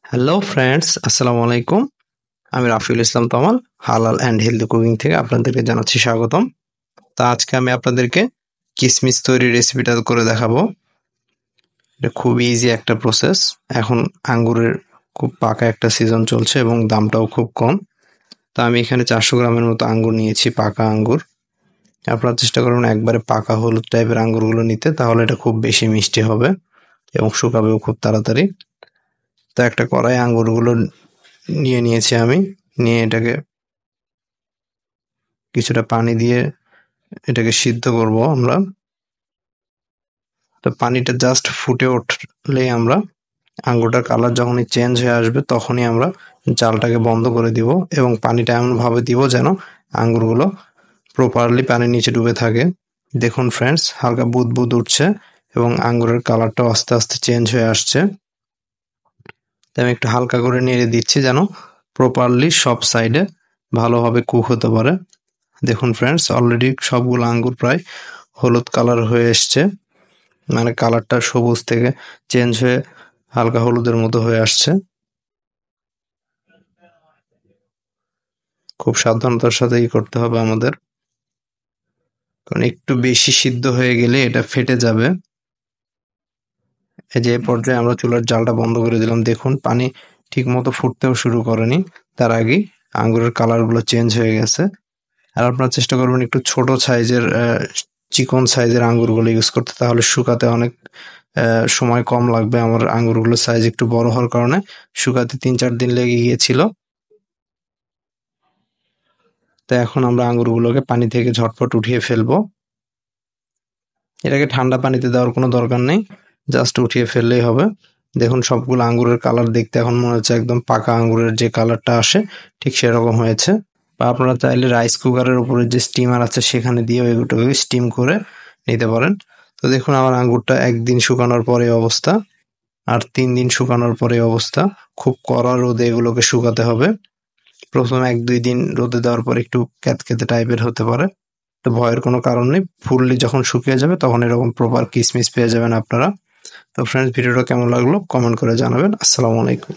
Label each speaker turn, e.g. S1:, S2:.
S1: Hello friends, আসসালামু আলাইকুম। আমি রাফিউল ইসলাম তমাল, হালাল অ্যান্ড হেলদি কুকিং থেকে আপনাদেরকে জানাচ্ছি স্বাগতম। তা আজকে আমি আপনাদেরকে কিশমিশ তৈরির রেসিপিটা করে দেখাবো। এটা খুব ইজি একটা প্রসেস। এখন আঙ্গুরের খুব পাকা একটা সিজন চলছে এবং দামটাও খুব কম। তা আমি এখানে 400 গ্রামের মতো আঙ্গুর নিয়েছি, পাকা আঙ্গুর। আপনারা চেষ্টা করবেন একবারে পাকা হলুদ টাইপের আঙ্গুরগুলো নিতে, তাহলে এটা খুব বেশি মিষ্টি হবে এবং শুকাবেও খুব তাড়াতাড়ি। তো একটা কড়াই আঙ্গুরগুলো নিয়েছি আমি। নিয়ে এটাকে কিছুটা পানি দিয়ে এটাকে সিদ্ধ করব আমরা। তো পানিটা জাস্ট ফুটে উঠলেই আমরা আঙ্গুরটার কালার যখনই চেঞ্জ হয়ে আসবে তখনই আমরা জালটাকে বন্ধ করে দিব এবং পানিটা এমনভাবে দিব যেন আঙ্গুরগুলো প্রপারলি পানির নিচে ডুবে থাকে। দেখুন ফ্রেন্ডস, হালকা বুদবুদ উঠছে এবং আঙ্গুরের কালারটাও আস্তে আস্তে চেঞ্জ হয়ে আসছে। তাই আমি একটু হালকা করে নেড়ে দিচ্ছি যেন প্রপারলি সব সাইডে ভালোভাবে কুক হতে পারে। দেখুন ফ্রেন্ডস, অলরেডি সবগুলো আঙ্গুর প্রায় হলুদ কালার হয়ে এসছে, মানে কালারটা সবুজ থেকে চেঞ্জ হয়ে হালকা হলুদের মতো হয়ে আসছে। খুব সাবধানতার সাথে করতে হবে আমাদের, কারণ একটু বেশি সিদ্ধ হয়ে গেলে এটা ফেটে যাবে। এই যে পর্যায়ে আমরা চুলার জালটা বন্ধ করে দিলাম। দেখুন পানি ঠিক মতো ফুটতেও শুরু করেনি, তার আগেই আঙ্গুরের কালারগুলো চেঞ্জ হয়ে গেছে। আর আপনারা চেষ্টা করবেন একটু ছোট সাইজের চিকন সাইজের আঙ্গুরগুলো ইউজ করতে, তাহলে শুকাতে অনেক সময় কম লাগবে। আমার আঙ্গুরগুলোর সাইজ একটু বড় হওয়ার কারণে শুকাতে 3-4 দিন লেগে গিয়েছিল। তো এখন আমরা আঙ্গুরগুলোকে পানি থেকে ঝটপট উঠিয়ে ফেলবো। এটাকে ঠান্ডা পানিতে দেওয়ার কোনো দরকার নেই, জাস্ট উঠিয়ে ফেললেই হবে। দেখুন সবগুলো আঙ্গুরের কালার দেখতে এখন মনে হচ্ছে একদম পাকা আঙ্গুরের যে কালারটা আসে ঠিক সেরকম হয়েছে। বা আপনারা চাইলে রাইস কুকারের উপরে যে স্টিমার আছে সেখানে দিয়েও এগুলোকে স্টিম করে নিতে পারেন। তো দেখুন আমার আঙ্গুরটা 1 দিন শুকানোর পরে অবস্থা, আর 3 দিন শুকানোর পরে অবস্থা। খুব কড়া রোদে এগুলোকে শুকাতে হবে। প্রথম 1-2 দিন রোদে দেওয়ার পর একটু ক্যাতক্যাতে টাইপের হতে পারে, তো ভয়ের কোনো কারণ নেই। ফুললি যখন শুকিয়ে যাবে তখন এরকম প্রপার কিসমিস পেয়ে যাবেন আপনারা। তো ফ্রেন্ডস, ভিডিওটা কেমন লাগলো কমেন্ট করে জানাবেন। আসসালামু আলাইকুম।